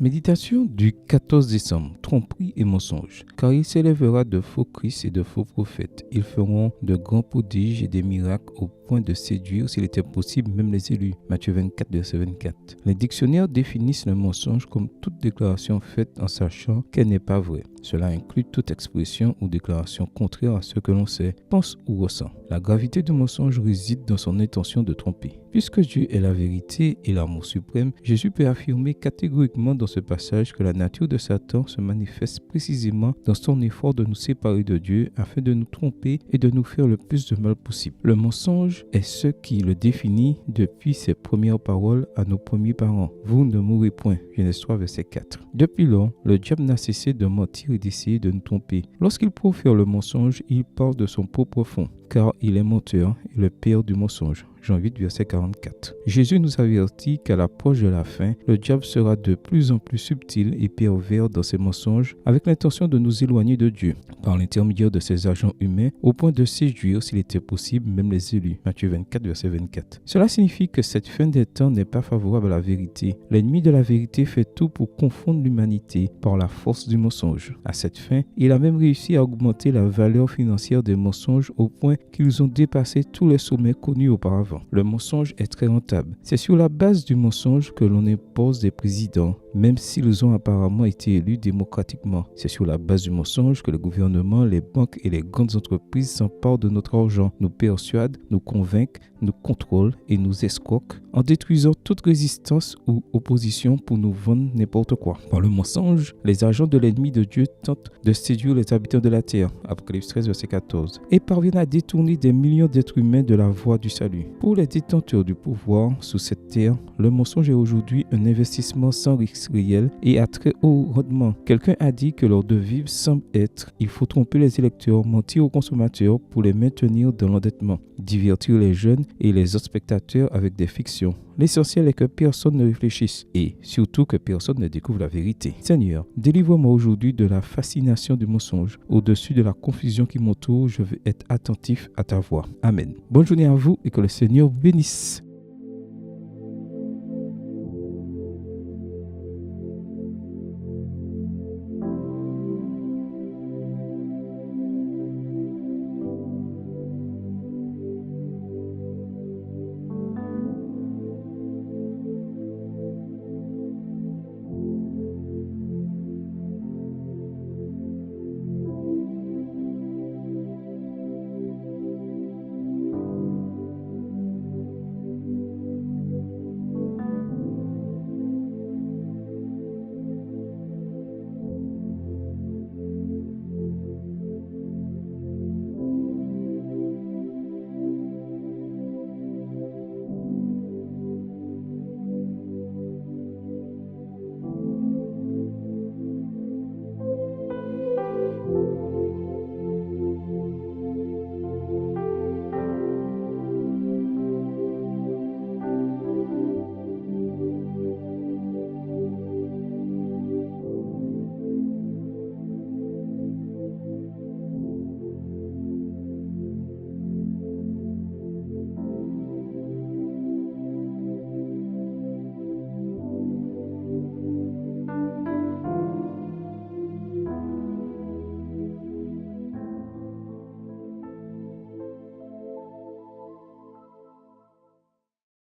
Méditation du 14 décembre, tromperie et mensonge. Car il s'élèvera de faux Christ et de faux prophètes. Ils feront de grands prodiges et des miracles au point de séduire, s'il était possible, même les élus. Matthieu 24, verset 24. Les dictionnaires définissent le mensonge comme toute déclaration faite en sachant qu'elle n'est pas vraie. Cela inclut toute expression ou déclaration contraire à ce que l'on sait, pense ou ressent. La gravité du mensonge réside dans son intention de tromper. Puisque Dieu est la vérité et l'amour suprême, Jésus peut affirmer catégoriquement dans ce passage que la nature de Satan se manifeste précisément dans son effort de nous séparer de Dieu afin de nous tromper et de nous faire le plus de mal possible. Le mensonge est ce qui le définit depuis ses premières paroles à nos premiers parents. Vous ne mourrez point. Genèse 3, verset 4. Depuis lors, le diable n'a cessé de mentir et d'essayer de nous tromper. Lorsqu'il profère le mensonge, il parle de son propre fond, car il est menteur et le père du mensonge. Jean 8, verset 44. Jésus nous avertit qu'à l'approche de la fin, le diable sera de plus en plus subtil et pervers dans ses mensonges avec l'intention de nous éloigner de Dieu par l'intermédiaire de ses agents humains au point de séduire, s'il était possible, même les élus. Matthieu 24, verset 24. Cela signifie que cette fin des temps n'est pas favorable à la vérité. L'ennemi de la vérité fait tout pour confondre l'humanité par la force du mensonge. À cette fin, il a même réussi à augmenter la valeur financière des mensonges au point qu'ils ont dépassé tous les sommets connus auparavant. Le mensonge est très rentable. C'est sur la base du mensonge que l'on impose des présidents, même s'ils ont apparemment été élus démocratiquement. C'est sur la base du mensonge que le gouvernement, les banques et les grandes entreprises s'emparent de notre argent, nous persuadent, nous convainquent, nous contrôlent et nous escroquent en détruisant toute résistance ou opposition pour nous vendre n'importe quoi. Par le mensonge, les agents de l'ennemi de Dieu tentent de séduire les habitants de la terre, Apocalypse 13, verset 14, et parviennent à détourner des millions d'êtres humains de la voie du salut. Pour les détenteurs du pouvoir sous cette terre, le mensonge est aujourd'hui un investissement sans risque réel et à très haut rendement. Quelqu'un a dit que leur devise semble être: il faut tromper les électeurs, mentir aux consommateurs pour les maintenir dans l'endettement, divertir les jeunes et les autres spectateurs avec des fictions. L'essentiel est que personne ne réfléchisse et surtout que personne ne découvre la vérité. Seigneur, délivre-moi aujourd'hui de la fascination du mensonge. Au-dessus de la confusion qui m'entoure, je veux être attentif à ta voix. Amen. Bonne journée à vous et que le Seigneur vous bénisse.